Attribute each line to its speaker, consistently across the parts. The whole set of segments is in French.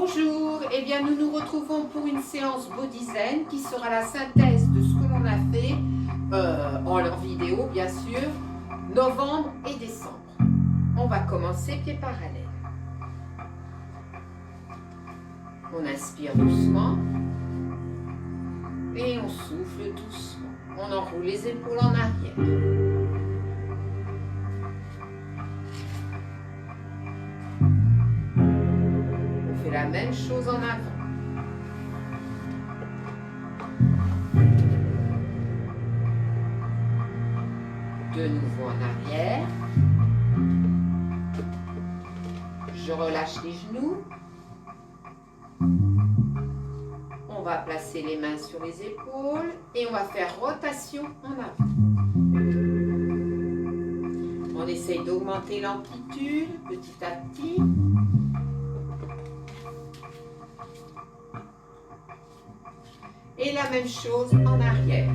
Speaker 1: Bonjour, eh bien nous nous retrouvons pour une séance Body Zen qui sera la synthèse de ce que l'on a fait en vidéo bien sûr, novembre et décembre. On va commencer pieds parallèles. On inspire doucement et on souffle doucement. On enroule les épaules en arrière. La même chose en avant. De nouveau en arrière. Je relâche les genoux. On va placer les mains sur les épaules et on va faire rotation en avant. On essaye d'augmenter l'amplitude petit à petit. Et la même chose en arrière.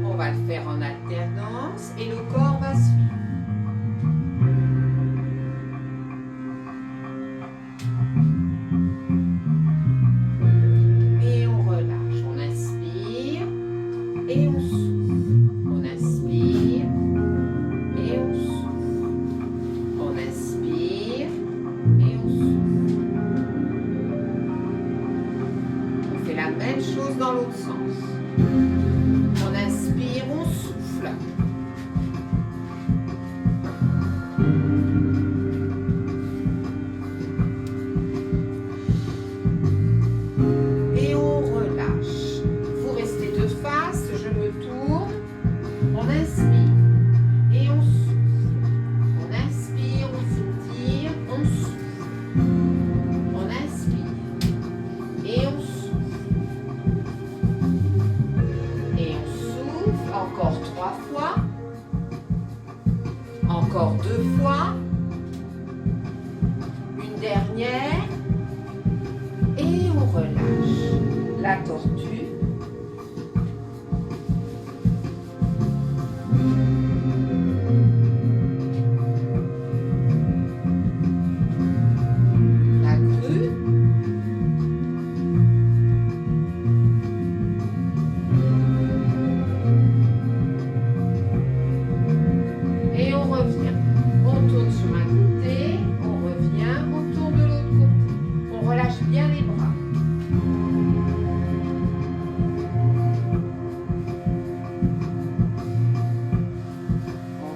Speaker 1: On va le faire en alternance et le corps va suivre. Et on relâche. On inspire et on souffle. On inspire et on souffle. On inspire. Et on souffle. On fait la même chose dans l'autre sens. On inspire, on souffle. Et on relâche. Vous restez de face, je me tourne. On inspire et on souffle. On inspire, on s'étire, on souffle. On inspire et on souffle. Et on souffle encore 3 fois. Encore 2 fois. Une dernière. Et on relâche. La tortue.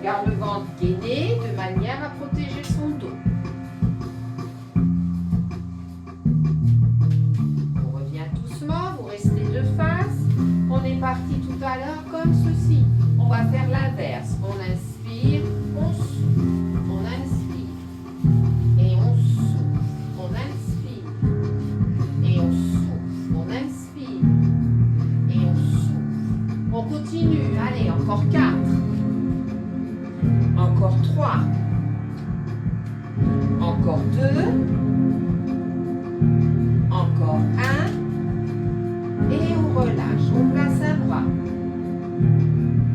Speaker 1: Garde le ventre gainé de manière à protéger son dos. On revient doucement, vous restez de face. On est parti tout à l'heure comme ceci. On va faire l'inverse. On inspire, on souffle. On inspire et on souffle. On inspire et on souffle. On inspire et on souffle. On continue. Allez, encore 4. Encore 3, encore 2, encore 1, et on relâche, on place un bras,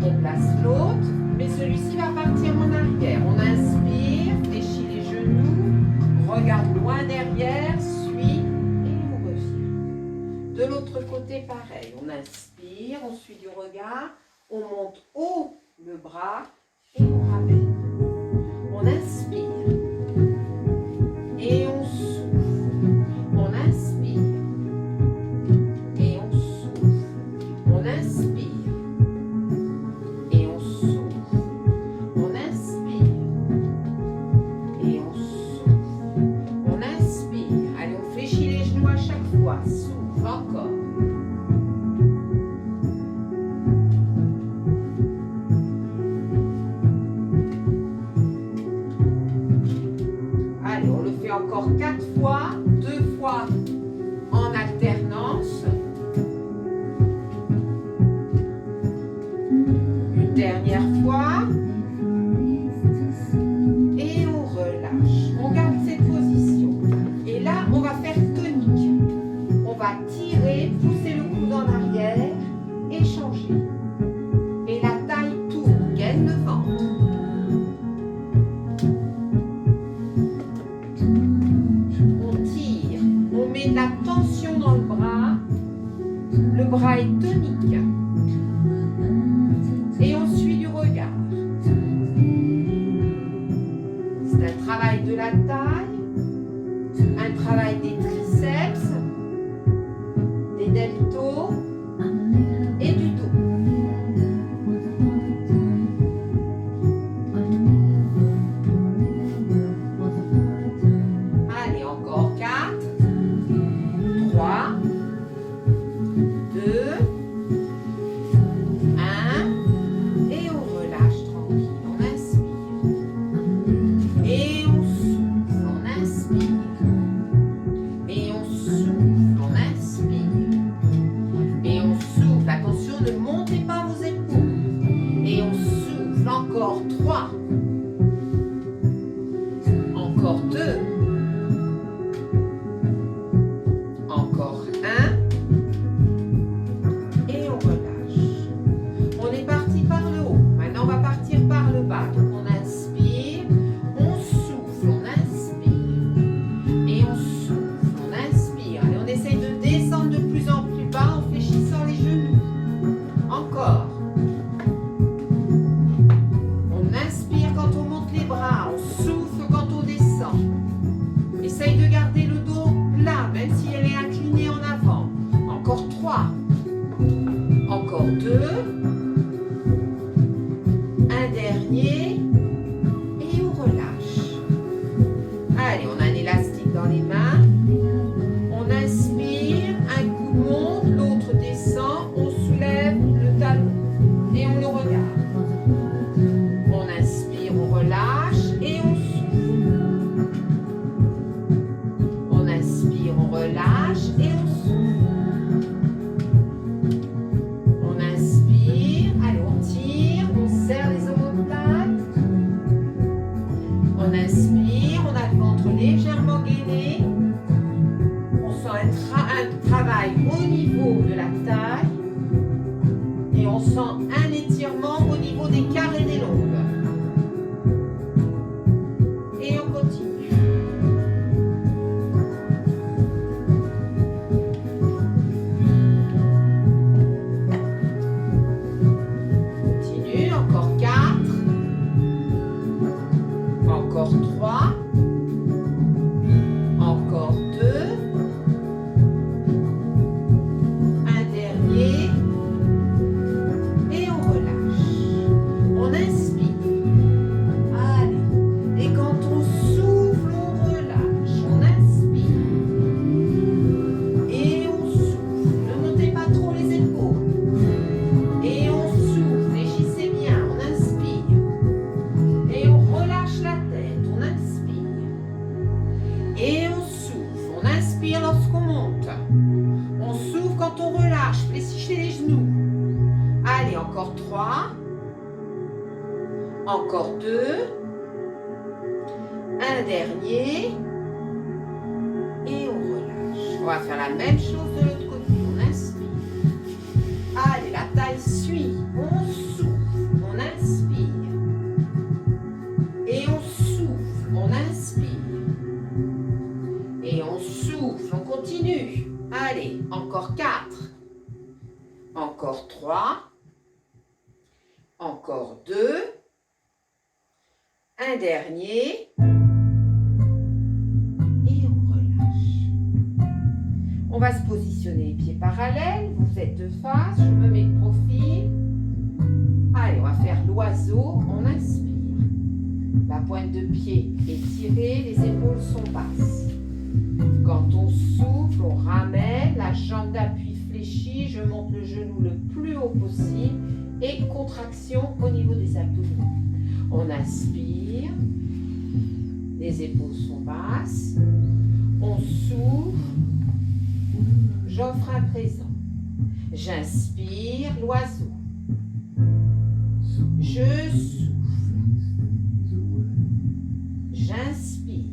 Speaker 1: on place l'autre, mais celui-ci va partir en arrière. On inspire, fléchit les genoux, regarde loin derrière, suit, et on revient. De l'autre côté, pareil, on inspire, on suit du regard, on monte haut le bras, et on ramène. On inspire et on souffle. On inspire et on souffle. On inspire et on souffle. On inspire et on souffle. On inspire. Allez, on fléchit les genoux à chaque fois. Souffle encore. Encore 4 fois, 2 fois en alternance. Une dernière fois. Et on relâche. On garde cette position. Et là, on va faire tonique. On va tirer, pousser la tension dans le bras est tonique. Et on suit du regard. C'est un travail de la taille, un travail des triceps, des deltos et du dos. Allez, encore 4, 3, 2, 1, et on relâche tranquille, on inspire. Et on souffle, on inspire. Et on souffle, on inspire. Et on souffle, attention, ne montez pas vos épaules. Et on souffle, encore 3. Encore 2. Encore 1. Et on relâche. On est parti par le haut. Maintenant, on va partir par le bas. Donc, on inspire, on souffle, on inspire. Et on souffle, on inspire. Allez, on essaye de descendre de plus en plus bas en fléchissant les genoux. Encore. On inspire quand on monte les bras. On souffle quand on descend. Essaye de garder le dos plat, même si elle est inclinée en avant. Encore 3. Encore 2. Un dernier. Et on relâche. Allez, on a un élastique dans les mains. On inspire, un coup monte, l'autre descend. On soulève le talon et on le regarde. On inspire, on relâche et on souffle. On inspire, on relâche et on souffle. On inspire, allez, on tire, on serre les omoplates. On inspire, on a le ventre légèrement gainé. On sent un travail au niveau de la taille. Et on sent un étirement au niveau des carres et des lombes. Et on continue. Continue, encore 4. Encore 3. Encore 2. Un dernier. Et on relâche. On inspire. Allez. Et quand on souffle, on relâche. On inspire. Et on souffle. Ne montez pas trop les épaules. Et on souffle. Fléchissez bien. On inspire. Et on relâche la tête. On inspire. Et on souffle. On inspire lorsqu'on monte. On souffle quand on relâche. Fléchissez les genoux. Allez, encore 3. Encore 2. Un dernier. Et on relâche. On va faire la même chose de l'autre côté. On inspire. Allez, la taille suit. On souffle. On inspire. Et on souffle. On inspire. Et on souffle. On continue. Allez, encore 4. Encore 3. Encore 2. Un dernier. Et on relâche. On va se positionner les pieds parallèles. Vous êtes de face. Je me mets de profil. Allez, on va faire l'oiseau. On inspire. La pointe de pied est tirée. Les épaules sont basses. Quand on souffle, on ramène. La jambe d'appui fléchie. Je monte le genou le plus haut possible. Et contraction au niveau des abdominaux. On inspire, les épaules sont basses, on souffle, j'offre un présent. J'inspire, l'oiseau. Je souffle. J'inspire.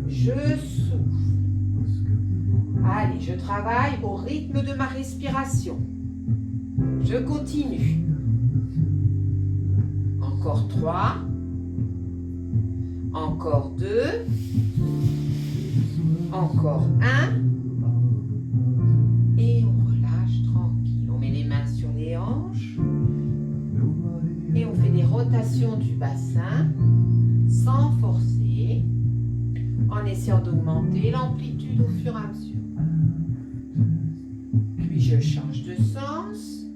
Speaker 1: Je souffle. Allez, je travaille au rythme de ma respiration. Je continue. Encore 3. Encore 2. Encore un. Et on relâche tranquille. On met les mains sur les hanches. Et on fait des rotations du bassin sans forcer, en essayant d'augmenter l'amplitude au fur et à mesure. Puis je change de sens.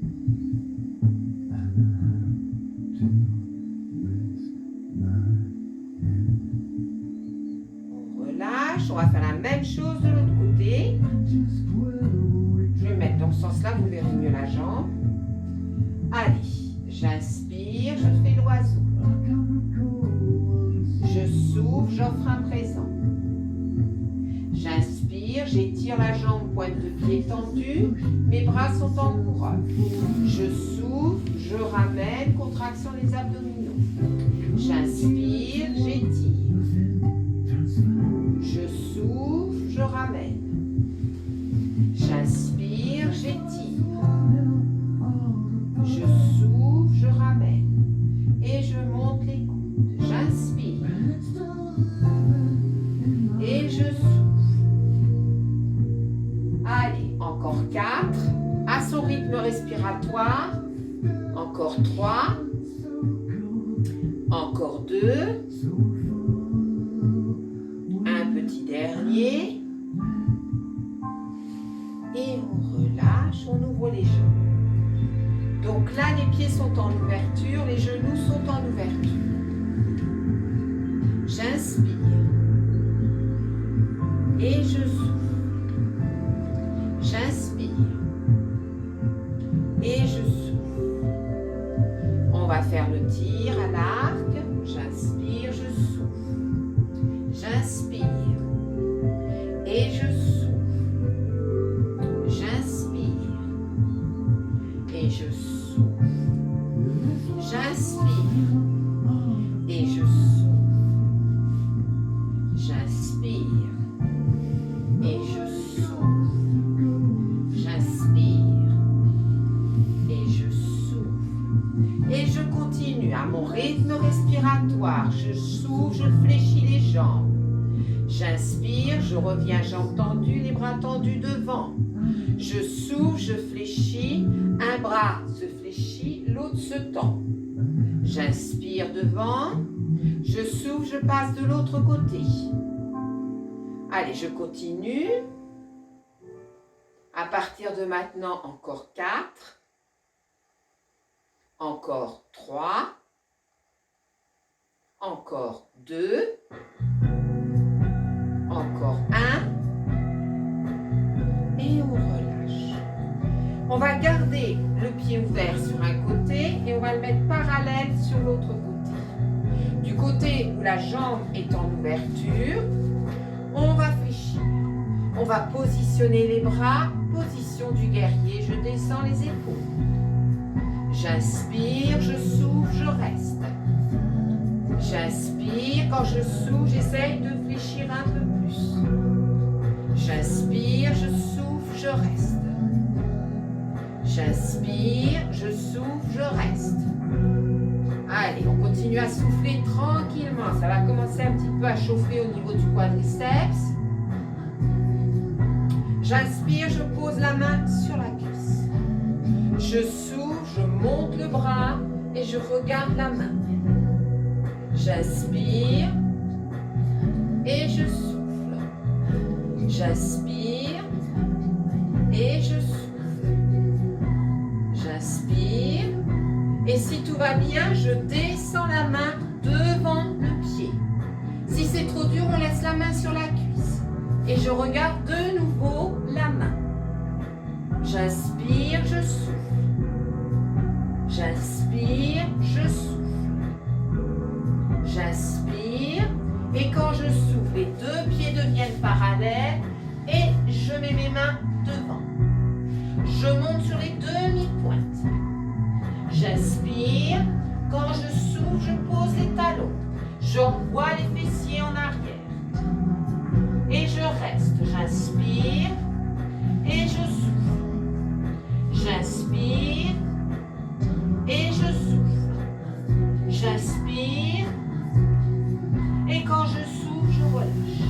Speaker 1: On relâche, on va faire la même chose de l'autre côté. Je vais mettre dans ce sens-là, vous verrez mieux la jambe. Allez, j'inspire, je fais l'oiseau. Je souffle, j'offre un présent. J'inspire, j'étire la jambe, pointe de pied tendue, mes bras sont en couronne. Je souffle, je ramène, contraction des abdominaux. J'inspire, j'étire. Je souffle, je ramène. J'inspire, j'étire. Je souffle, je ramène. Et je monte les coudes. J'inspire. Et je souffle. Allez, encore 4. À son rythme respiratoire. Encore 3. Encore 2. Un petit dernier. Et on relâche, on ouvre les jambes. Donc là, les pieds sont en ouverture, les genoux sont en ouverture. J'inspire. Et je souffle. J'inspire. Et je souffle. On va faire le tir à l'arc. J'inspire, je souffle. J'inspire. Et je souffle. J'inspire. Et je souffle. J'inspire. Et je souffle. J'inspire. Et je souffle. J'inspire. Et je souffle. Et je continue à mon rythme respiratoire. Je souffle, je fléchis les jambes. J'inspire, je reviens jambes tendues, les bras tendus devant. Je souffle, je fléchis, un bras se fléchit, l'autre se tend. J'inspire devant, je souffle, je passe de l'autre côté. Allez, je continue. À partir de maintenant, encore 4. Encore 3. Encore 2. Encore 1. Et on relâche. On va garder le pied ouvert sur un côté et on va le mettre parallèle sur l'autre côté. Du côté où la jambe est en ouverture, on va fléchir. On va positionner les bras, position du guerrier, je descends les épaules. J'inspire, je souffle, je reste. J'inspire, quand je souffle, j'essaye de fléchir un peu plus. J'inspire, je souffle, je reste. J'inspire, je souffle, je reste. Allez, on continue à souffler tranquillement. Ça va commencer un petit peu à chauffer au niveau du quadriceps. J'inspire, je pose la main sur la cuisse. Je souffle, je monte le bras et je regarde la main. J'inspire et je souffle. J'inspire et je souffle. J'inspire et si tout va bien, je descends la main devant le pied. Si c'est trop dur, on laisse la main sur la cuisse. Et je regarde de nouveau la main. J'inspire, je souffle. J'inspire, je souffle. J'inspire et quand je souffle, les deux pieds deviennent parallèles et je mets mes mains devant. Je monte sur les demi-pointes. J'inspire, quand je souffle, je pose les talons. J'envoie les fessiers en arrière. Et je reste. J'inspire et je souffle. J'inspire et je souffle. J'inspire et quand je souffle, je relâche.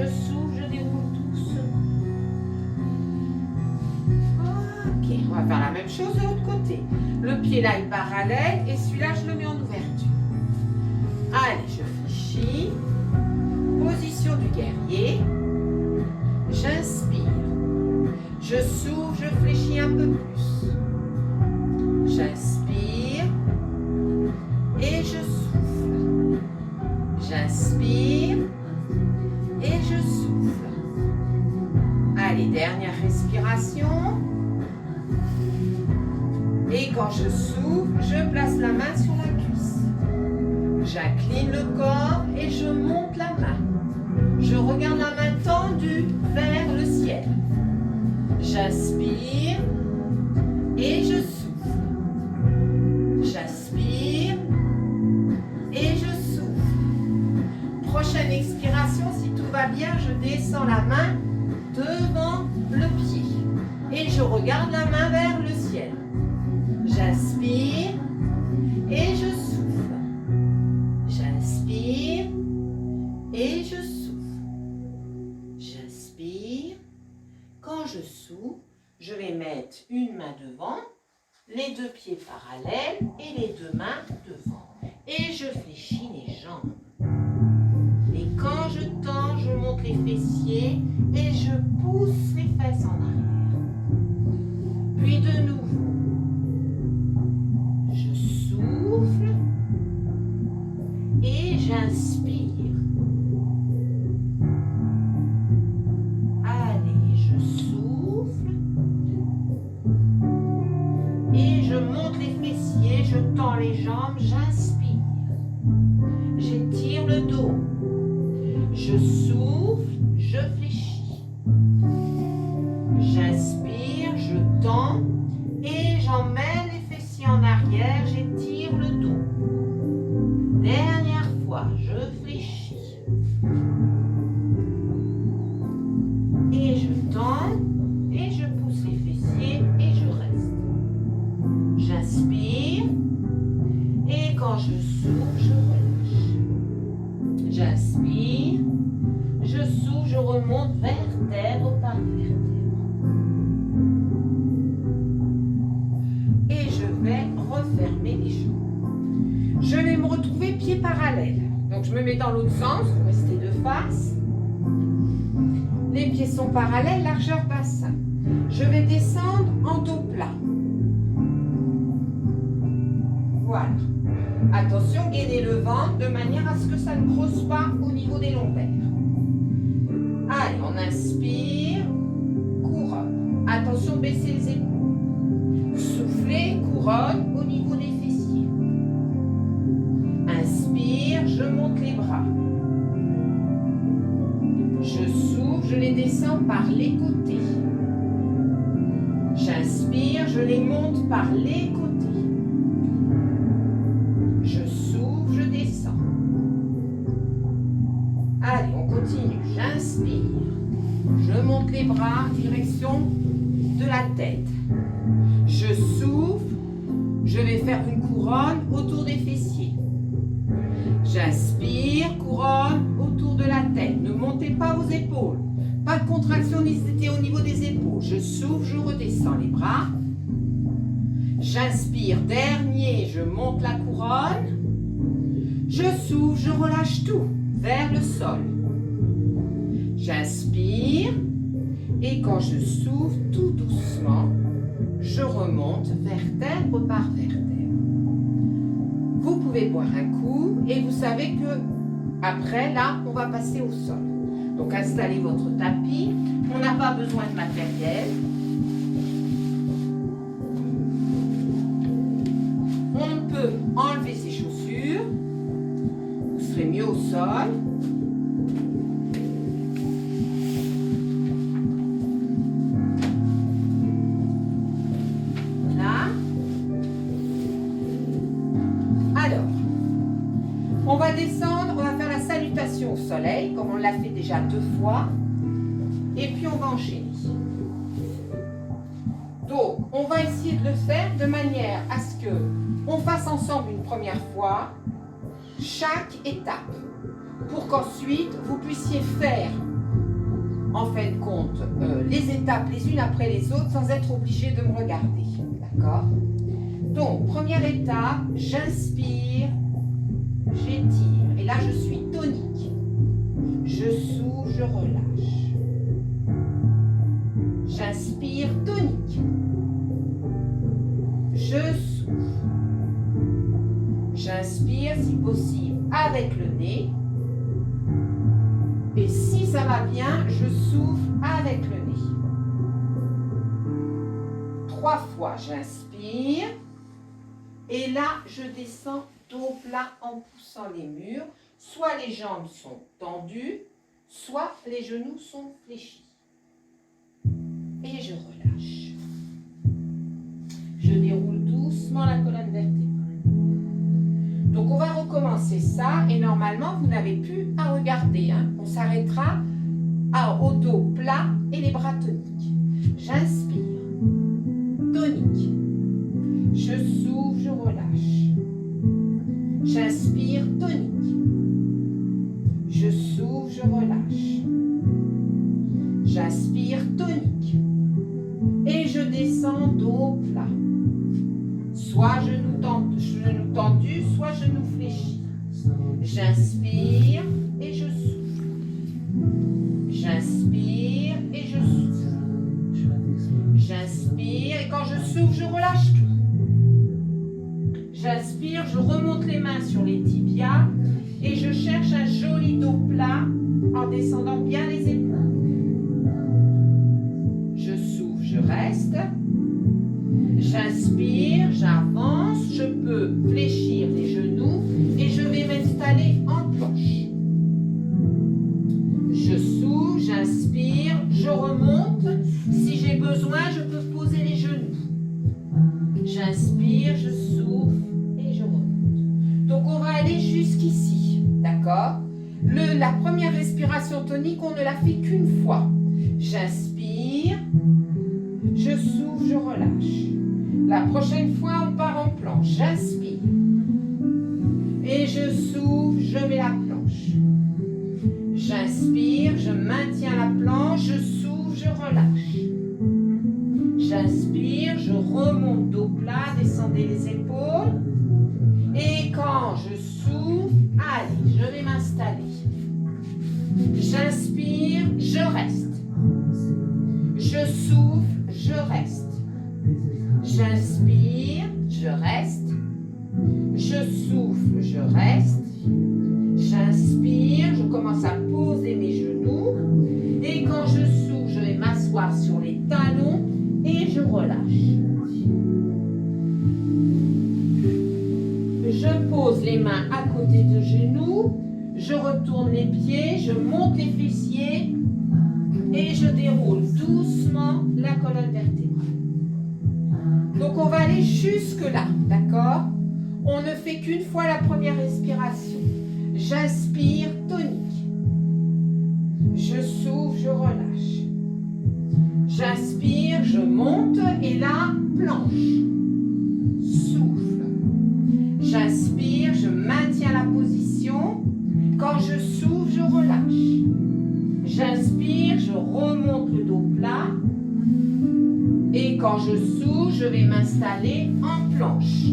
Speaker 1: souffle, je déroule doucement. Ok, on va faire la même chose de l'autre côté. Le pied là est parallèle et celui-là je le mets en ouverture. Allez, je fléchis. Position du guerrier. J'inspire. Je souffle, je fléchis un peu plus. J'inspire et je souffle. J'inspire et je souffle. Allez, dernière respiration. Et quand je souffle, je place la main sur la cuisse. J'incline le corps et je monte la main. Je regarde la main tendue vers le ciel. J'inspire et je souffle. J'inspire et je souffle. Prochaine expiration, si tout va bien, je descends la main devant le pied. Et je regarde la main vers le ciel. J'inspire et je souffle. J'inspire et je souffle. J'inspire. Quand je souffle, je vais mettre une main devant, les deux pieds parallèles et les deux mains devant. Et je fléchis les jambes. Et quand je tends, je monte les fessiers et je pousse les fesses en arrière. Puis de nouveau. Souffle et j'inspire. Allez, je souffle et je monte les fessiers, je tends les jambes, j'inspire. J'étire le dos. Je souffle, je fléchis. J'inspire, je tends et j'emmène en arrière, j'étire le dos. Dernière fois, je fléchis. Et je tends, et je pousse les fessiers, et je reste. J'inspire, et quand je souffle, je relâche. J'inspire, je souffle, je remonte vertèbre par vertèbre. Refermer les jambes. Je vais me retrouver pieds parallèles. Donc je me mets dans l'autre sens, pour rester de face. Les pieds sont parallèles, largeur bassin. Je vais descendre en dos plat. Voilà. Attention, gainez le ventre de manière à ce que ça ne creuse pas au niveau des lombaires. Allez, on inspire, couronne. Attention, baissez les épaules. Soufflez, couronne au niveau des fessiers. Inspire, je monte les bras. Je souffle, je les descends par les côtés. J'inspire, je les monte par les côtés. Je souffle, je descends. Allez, on continue. J'inspire. Je monte les bras, direction de la tête. Je souffle, je vais faire une couronne autour des fessiers. J'inspire, couronne autour de la tête. Ne montez pas vos épaules. Pas de contraction ni au niveau des épaules. Je souffle, je redescends les bras. J'inspire, dernier, je monte la couronne. Je souffle, je relâche tout vers le sol. J'inspire et quand je souffle tout doucement, je remonte vertèbre par vertèbre. Vous pouvez boire un coup et vous savez que après, là, on va passer au sol. Donc installez votre tapis. On n'a pas besoin de matériel. On peut enlever ses chaussures. Vous serez mieux au sol. On va descendre, on va faire la salutation au soleil, comme on l'a fait déjà 2 fois. Et puis on va enchaîner. Donc, on va essayer de le faire de manière à ce que on fasse ensemble une première fois chaque étape. Pour qu'ensuite, vous puissiez faire en fin de compte, les étapes les unes après les autres sans être obligé de me regarder. D'accord? Donc, première étape, j'inspire, j'étire. Et là, je suis tonique. Je souffle, je relâche. J'inspire, tonique. Je souffle. J'inspire, si possible, avec le nez. Et si ça va bien, je souffle avec le nez. 3 fois, j'inspire. Et là, je descends dos plat en poussant les murs. Soit les jambes sont tendues, soit les genoux sont fléchis. Et je relâche. Je déroule doucement la colonne vertébrale. Donc on va recommencer ça et normalement vous n'avez plus à regarder. On s'arrêtera au dos plat et les bras toniques. J'inspire, tonique. Je souffle, je relâche. J'inspire, tonique. Je souffle, je relâche. J'inspire, tonique. Et je descends dos plat. Soit genou tendu, soit genou fléchi. J'inspire et je souffle. J'inspire et je souffle. J'inspire et quand je souffle, je relâche tout. J'inspire, je remonte les mains sur les tibias et je cherche un joli dos plat en descendant bien les épaules. Je souffle, je reste. J'inspire, j'avance, je peux fléchir les genoux et je vais m'installer en planche. Je souffle, j'inspire, je remonte. Si j'ai besoin, je peux poser les genoux. J'inspire, je souffle et je remonte. Donc on va aller jusqu'ici, d'accord? La première respiration tonique, on ne la fait qu'une fois. J'inspire, je souffle, je relâche. La prochaine fois, on part en planche. J'inspire. Et je souffle, je mets la planche. J'inspire, je maintiens la planche, je souffle, je relâche. J'inspire, je remonte dos plat, descendez les épaules. Et quand je souffle, allez, je vais m'installer. J'inspire, je reste. Je souffle, je reste. J'inspire, je reste. Je souffle, je reste. J'inspire, je commence à poser mes genoux. Et quand je souffle, je vais m'asseoir sur les talons et je relâche. Je pose les mains à côté de genoux. Je retourne les pieds, je monte les fessiers et je déroule doucement la colonne vertébrale. Donc on va aller jusque là, d'accord? On ne fait qu'une fois la première respiration. J'inspire, tonique. Je souffle, je relâche. J'inspire, je monte et là, planche. Souffle. J'inspire, je maintiens la position. Quand je souffle, je relâche. J'inspire, je remonte le dos plat. Et quand je souffle, je vais m'installer en planche.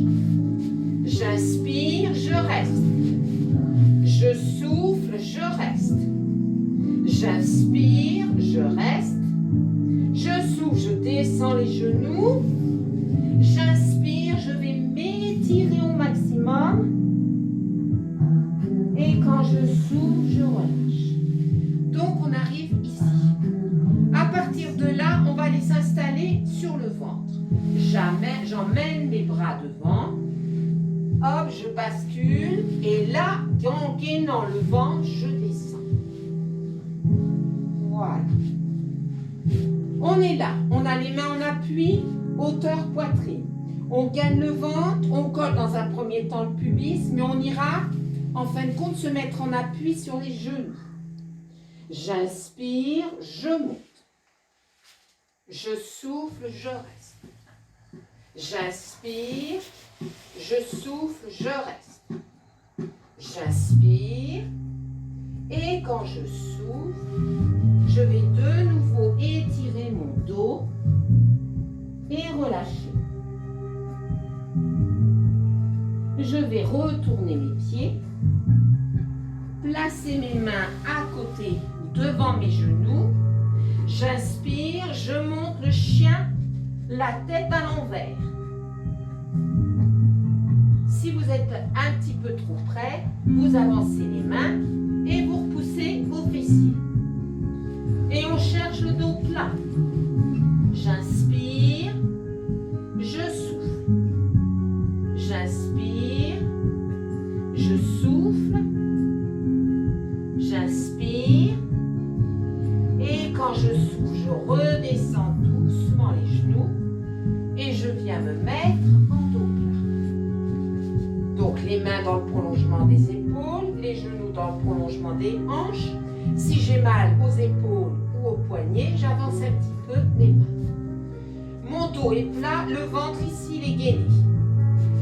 Speaker 1: J'inspire, je reste. Je souffle, je reste. J'inspire, je reste. Je souffle, je descends les genoux. J'inspire, je vais m'étirer au maximum. Et quand je souffle, je relâche. Donc on arrive ici. À partir de là, on va aller s'installer sur le ventre. J'emmène mes bras devant. Hop, je bascule. Et là, en gainant le ventre, je descends. Voilà. On est là. On a les mains en appui, hauteur poitrine. On gagne le ventre, on colle dans un premier temps le pubis, mais on ira, en fin de compte, se mettre en appui sur les genoux. J'inspire, je monte. Je souffle, je reste. J'inspire, je souffle, je reste. J'inspire et quand je souffle, Je vais de nouveau étirer mon dos et relâcher. Je vais retourner mes pieds, placer mes mains à côté ou devant mes genoux. J'inspire, je monte le chien, la tête à l'envers. Si vous êtes un petit peu trop près, vous avancez les mains et vous repoussez vos fessiers. Et on cherche le dos plat. J'inspire, je souffle. J'inspire, je souffle. J'inspire. Et quand je souffle, je redescends doucement les genoux et je viens me mettre en dos plat. Donc les mains dans le prolongement des épaules, les genoux dans le prolongement des hanches. Si j'ai mal aux épaules ou aux poignets, j'avance un petit peu mes mains. Mon dos est plat, le ventre ici il est gainé.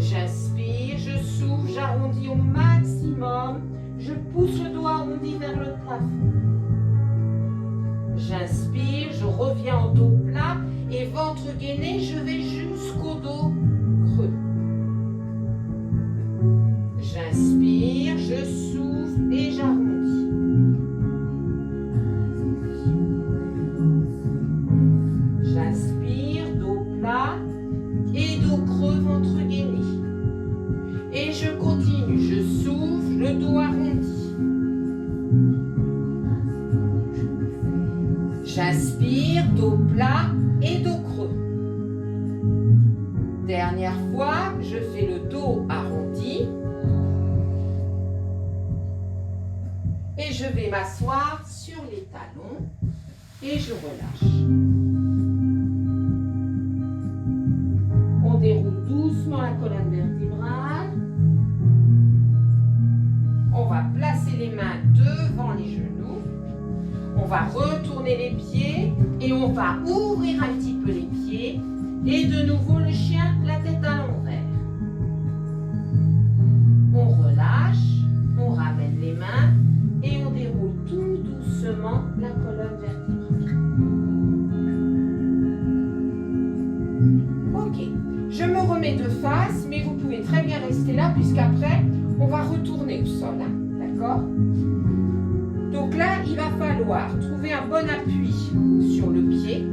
Speaker 1: J'inspire, je souffle, j'arrondis au maximum. Je pousse le dos arrondi vers le plafond. J'inspire, je reviens en dos plat et ventre gainé, je vais jusqu'au dos creux. J'inspire, je souffle et j'arrondis. J'inspire, dos plat et dos creux, ventre gainé. Et je continue, je souffle, le dos arrondi. J'inspire, dos plat et dos creux. Dernière fois, je fais le dos arrondi. Et je vais m'asseoir sur les talons et je relâche. On déroule doucement la colonne vertébrale. On va placer les mains devant les genoux. On va retourner les pieds et on va ouvrir un petit peu les pieds. Et de nouveau le chien, la tête à l'envers. On relâche, on ramène les mains et on déroule tout doucement la colonne vertébrale. Ok, je me remets de face, mais vous pouvez très bien rester là puisqu'après, on va retourner au sol. Hein, d'accord ? Donc là, il va falloir trouver un bon appui sur le pied.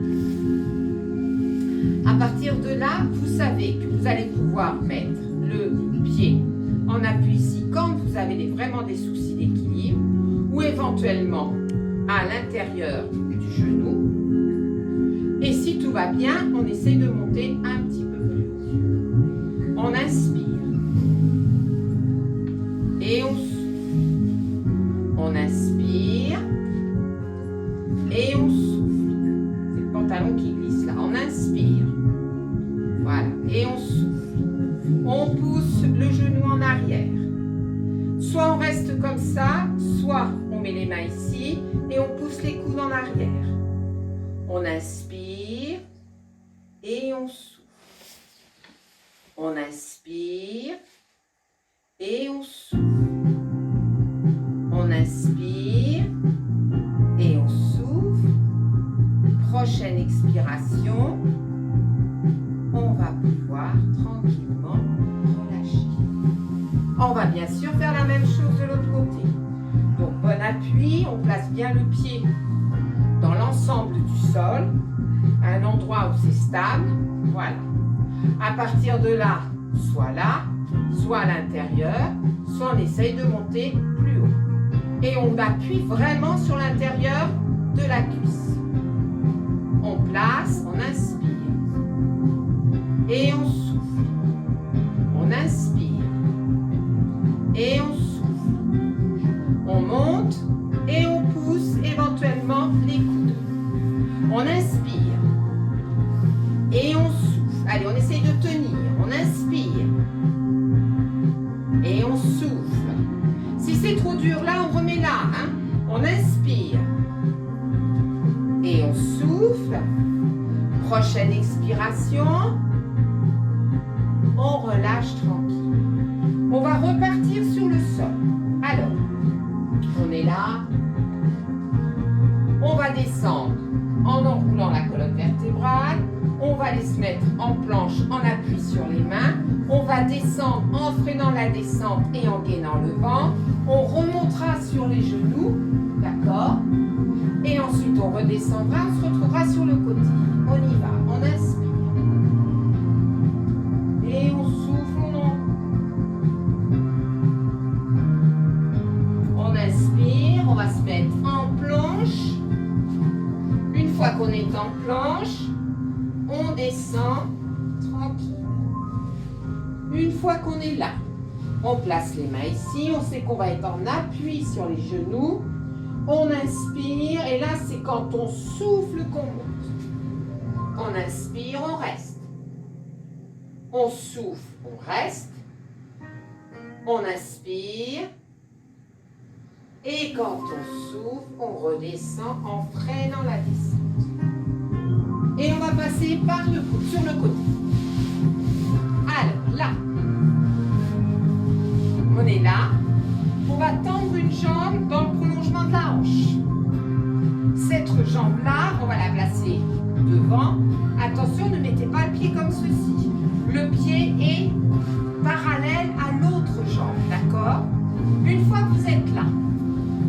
Speaker 1: À partir de là, vous savez que vous allez pouvoir mettre le pied en appui ici quand vous avez vraiment des soucis d'équilibre ou éventuellement à l'intérieur du genou. Et si tout va bien, on essaie de monter un petit peu plus haut. On inspire et on souffle. On inspire et on souffle. C'est le pantalon qui glisse là. On inspire. Voilà. Et on souffle. On pousse le genou en arrière. Soit on reste comme ça, soit on met les mains ici et on pousse les coudes en arrière. On inspire et on souffle. On inspire et on souffle. On inspire et on souffle. Prochaine expiration, on va pouvoir tranquillement relâcher. On va bien sûr faire la même chose de l'autre côté. Donc bon appui, on place bien le pied dans l'ensemble du sol, à un endroit où c'est stable. Voilà. À partir de là, soit à l'intérieur, soit on essaye de monter plus haut. Et on appuie vraiment sur l'intérieur de la cuisse. On place, on inspire. Et on souffle. On inspire. Et on souffle. On monte et on pousse éventuellement les coudes. On inspire. Et on souffle. Allez, on essaye de tenir. On inspire. Et on souffle. Si c'est trop dur là, on remet là. Hein? On inspire. Et on souffle. Prochaine expiration. On relâche tranquille. On va repartir sur le sol. Alors, on est là. On va descendre en enroulant la colonne vertébrale. On va aller se mettre en planche en appui sur les mains. On va descendre en freinant la descente et en gainant le ventre. On remontera sur les genoux, d'accord? Et ensuite on redescendra, on se retrouvera sur le côté. On y va, on inspire. Et on souffle, on inspire, on va se mettre en planche. Une fois qu'on est en planche, on descend tranquille. Une fois qu'on est là, on place les mains ici, on sait qu'on va être en appui sur les genoux. On inspire et là c'est quand on souffle qu'on monte. On inspire, on reste. On souffle, on reste. On inspire. Et quand on souffle, on redescend en freinant la descente. Et on va passer sur le côté. Alors là, on est là. On va tendre une jambe dans le prolongement de la hanche. Cette jambe-là, on va la placer devant. Attention, ne mettez pas le pied comme ceci. Le pied est parallèle à l'autre jambe, d'accord? Une fois que vous êtes là,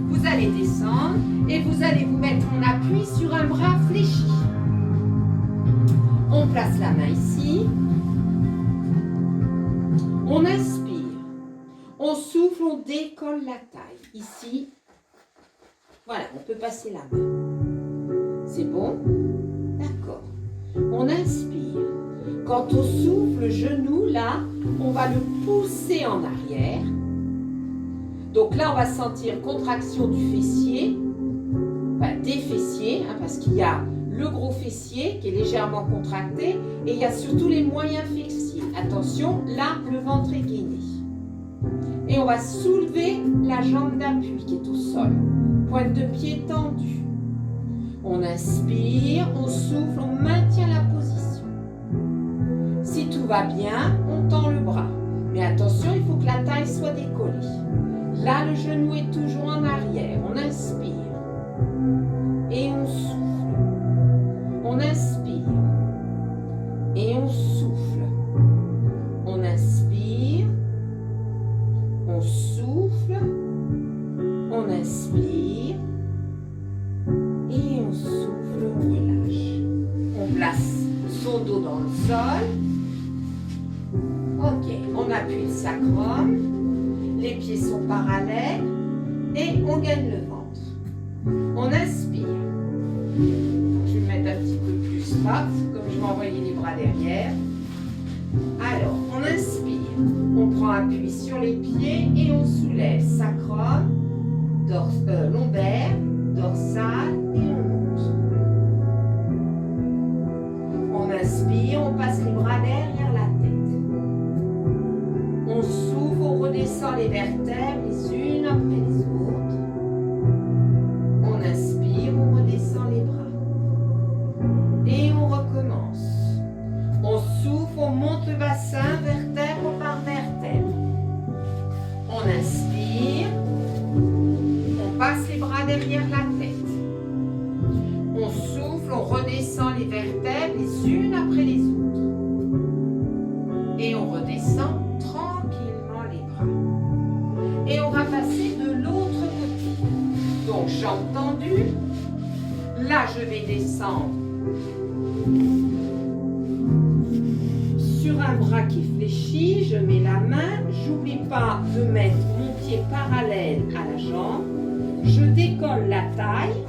Speaker 1: vous allez descendre et vous allez vous mettre en appui sur un bras fléchi. On place la main ici. On inspire. On souffle, on décolle la taille. Ici, voilà, on peut passer la main. C'est bon? D'accord. On inspire. Quand on souffle le genou, là, on va le pousser en arrière. Donc là, on va sentir contraction du fessier, enfin des fessiers, hein, parce qu'il y a le gros fessier qui est légèrement contracté et il y a surtout les moyens fessiers. Attention, là, le ventre est gainé. Et on va soulever la jambe d'appui qui est au sol. Pointe de pied tendue. On inspire, on souffle, on maintient la position. Si tout va bien, on tend le bras. Mais attention, il faut que la taille soit décollée. Là, le genou est toujours en arrière. On inspire. Et on souffle. On inspire. Et on souffle. On inspire. On souffle. On inspire. Et on souffle, on relâche. On place son dos dans le sol. Ok, on appuie le sacrum. Les pieds sont parallèles et on gagne le ventre. On inspire. Je vais me mettre un petit peu plus bas, comme je vais envoyer les bras derrière. Alors, on inspire. On prend appui sur les pieds et on soulève sacrum, lombaire, dorsal et on monte. On inspire, on passe les bras derrière la tête. On souffle, on redescend les vertèbres les unes après les autres. On inspire, on redescend les bras. Et on recommence. On souffle, on monte le bassin, vertèbre par vertèbre. On inspire. On passe les bras derrière la tête. On souffle, on redescend les vertèbres les unes après les autres. Et on redescend tranquillement les bras. Et on va passer de l'autre côté. Donc, jambes tendues. Là, je vais descendre sur un bras qui est fléchi. Je mets la main. J'oublie pas de mettre mon pied parallèle à la jambe. Je décolle la taille.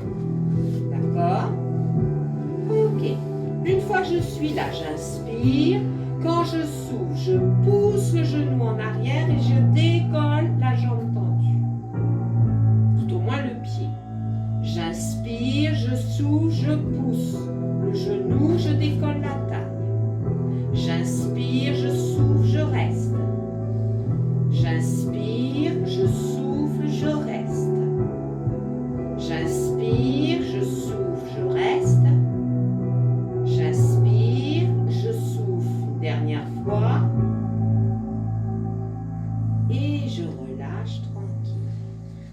Speaker 1: D'accord? Ok. Une fois que je suis là, j'inspire. Quand je souffle, je pousse le genou en arrière et je décolle la jambe tendue. Tout au moins le pied. J'inspire, je souffle, je pousse le genou, je décolle la taille. J'inspire, je souffle, je reste. J'inspire, je souffle, je reste. J'inspire, je souffle, je reste. J'inspire, je souffle. Dernière fois. Et je relâche tranquille.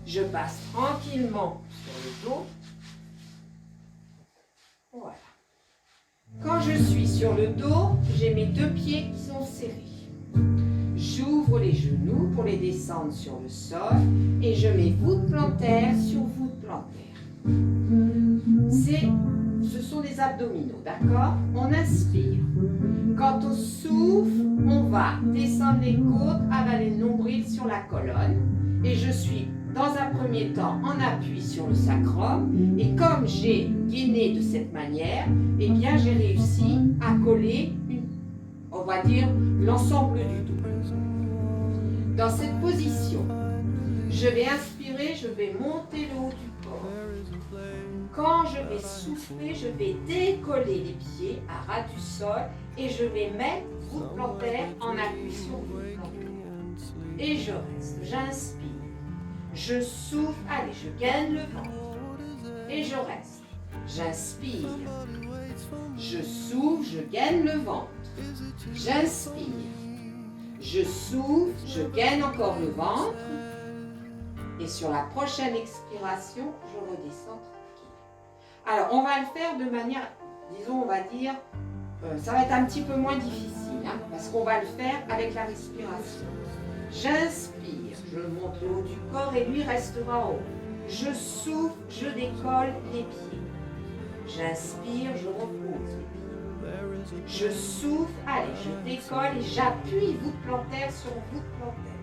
Speaker 1: Je passe tranquillement sur le dos. Voilà. Quand je suis sur le dos, j'ai mes deux pieds qui sont serrés. J'ouvre les genoux pour les descendre sur le sol et je mets voûte plantaire sur voûte plantaire. Ce sont des abdominaux, d'accord? On inspire. Quand on souffle, on va descendre les côtes, avaler le nombril sur la colonne. Et je suis dans un premier temps en appui sur le sacrum. Et comme j'ai gainé de cette manière, eh bien j'ai réussi à coller, on va dire, l'ensemble du dos. Dans cette position, je vais inspirer, je vais monter le haut du corps. Quand je vais souffler, je vais décoller les pieds à ras du sol et je vais mettre voûte plantaire en appui sur voûte plantaire. Et je reste, j'inspire, je souffle, allez, je gagne le ventre et je reste. J'inspire, je souffle, je gagne le ventre. J'inspire, je souffle, je gagne encore le ventre. Et sur la prochaine expiration, je redescends tranquille. Alors, on va le faire de manière, disons, on va dire, ça va être un petit peu moins difficile, hein, parce qu'on va le faire avec la respiration. J'inspire, je monte le haut du corps et lui restera haut. Je souffle, je décolle les pieds. J'inspire, je repose les pieds. Je souffle, allez, je décolle et j'appuie voûte plantaire sur voûte plantaire.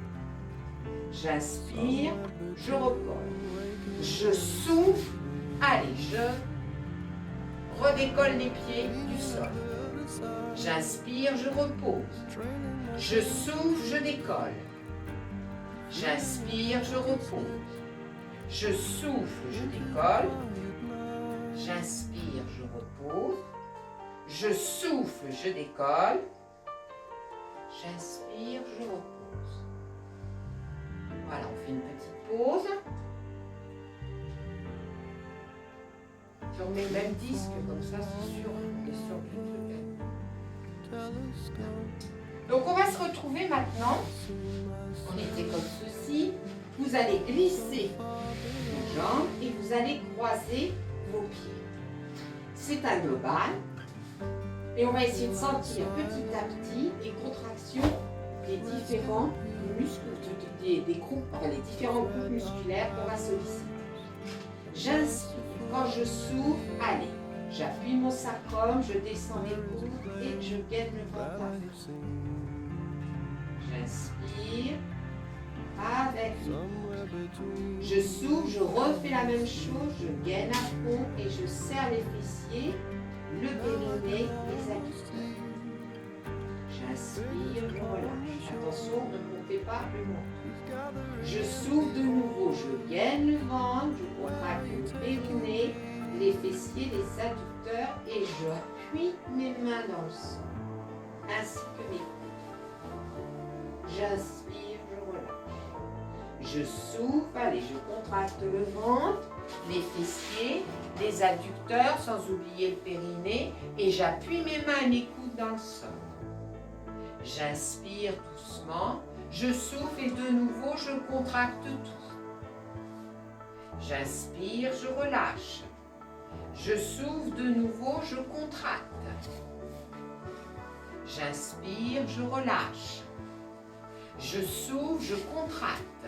Speaker 1: J'inspire, je recolle. Je souffle, allez, je redécolle les pieds du sol. J'inspire, je repose. Je souffle, je décolle. J'inspire, je repose. Je souffle, je décolle. J'inspire, je repose. Je souffle, je décolle. J'inspire, je repose. Voilà, on fait une petite pause. Si on met le même disque, comme ça, c'est sûr, on est sûr du truc. Donc, on va se retrouver maintenant. On était comme ceci. Vous allez glisser vos jambes et vous allez croiser vos pieds. C'est un global. Et on va essayer de sentir petit à petit les contractions des différents muscles, des groupes, les différents groupes musculaires qu'on va solliciter. J'inspire. Quand je souffle, allez, j'appuie mon sacrum, je descends les côtes et je gaine le ventre à fond. J'inspire avec le ventre. Je souffle, je refais la même chose, je gaine à fond et je serre les fessiers, le périnée, les adducteurs. J'inspire, je relâche. Attention, ne montez pas le menton. Je souffle de nouveau, je gaine le ventre, je contracte le périnée, les fessiers, les adducteurs et je appuie mes mains dans le sol, ainsi que mes coudes. J'inspire, je relâche. Je souffle, allez, je contracte le ventre, les fessiers, les adducteurs, sans oublier le périnée, et j'appuie mes mains et mes coudes dans le sol. J'inspire doucement, je souffle et de nouveau je contracte tout. J'inspire, je relâche. Je souffle de nouveau, je contracte. J'inspire, je relâche. Je souffle, je contracte.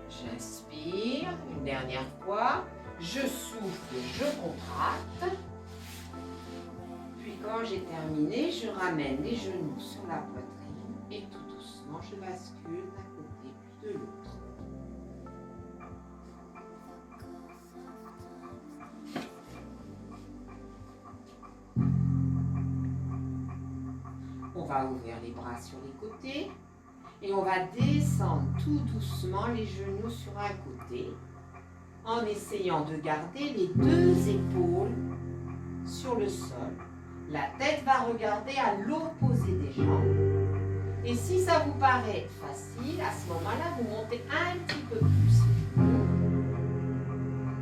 Speaker 1: J'inspire, une dernière fois. Je souffle, je contracte. Puis quand j'ai terminé, je ramène les genoux sur la poitrine et tout doucement, je bascule d'un côté puis de l'autre. On va ouvrir les bras sur les côtés et on va descendre tout doucement les genoux sur un côté en essayant de garder les deux épaules sur le sol. La tête va regarder à l'opposé des jambes. Et si ça vous paraît facile, à ce moment-là, vous montez un petit peu plus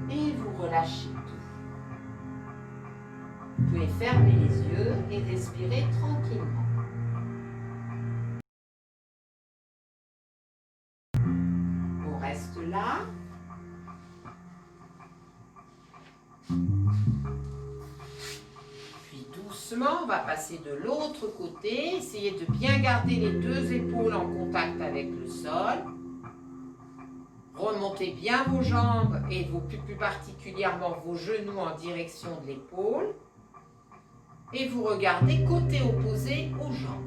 Speaker 1: et vous relâchez tout. Vous pouvez fermer les yeux et respirer tranquillement. On reste là. Puis doucement, on va passer de l'autre côté. Essayez de bien garder les deux épaules en contact avec le sol. Remontez bien vos jambes et plus particulièrement vos genoux en direction de l'épaule. Et vous regardez côté opposé aux jambes.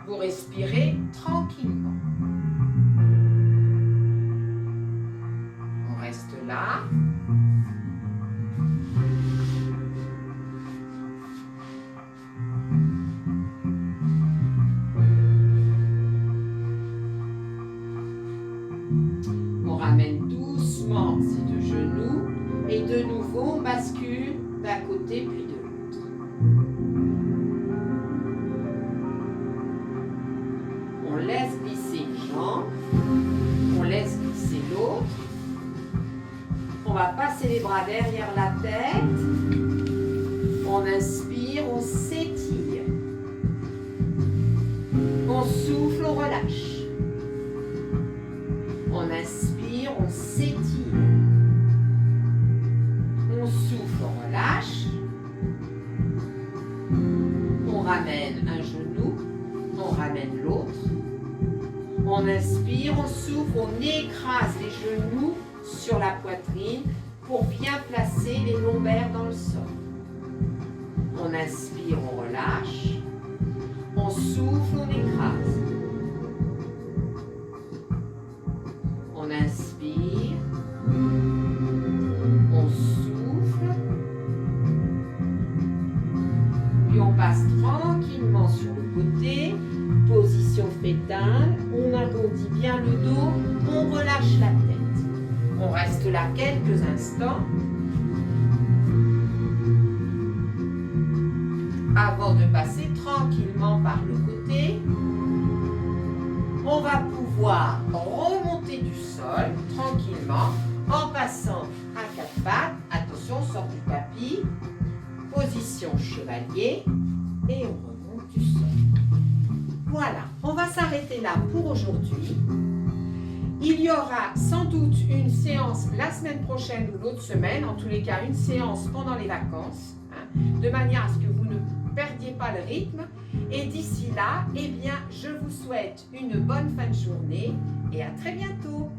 Speaker 1: Vous respirez tranquillement. On reste là. On ramène doucement ces deux genoux et de nouveau on bascule d'un côté puis de l'autre. On laisse glisser une jambe, on laisse glisser l'autre. On va passer les bras derrière la tête. On inspire, on s'étire. On souffle, on relâche. On inspire, on s'étire. On souffle, on relâche. On ramène un genou, on ramène l'autre. On inspire, on souffle, on écrase les genoux sur la poitrine pour bien placer les lombaires dans le sol. On inspire, on relâche. On souffle, on écrase. On inspire. On souffle. Puis on passe tranquillement sur le côté. Position fétale. On arrondit bien le dos. On relâche la tête. On reste là quelques instants avant de passer tranquillement par le côté. On va pouvoir remonter du sol tranquillement en passant à quatre pattes. Attention, on sort du tapis. Position chevalier et on remonte du sol. Voilà, on va s'arrêter là pour aujourd'hui. Il y aura sans doute une séance la semaine prochaine ou l'autre semaine, en tous les cas une séance pendant les vacances, de manière à ce que vous ne perdiez pas le rythme. Et d'ici là, eh bien, je vous souhaite une bonne fin de journée et à très bientôt.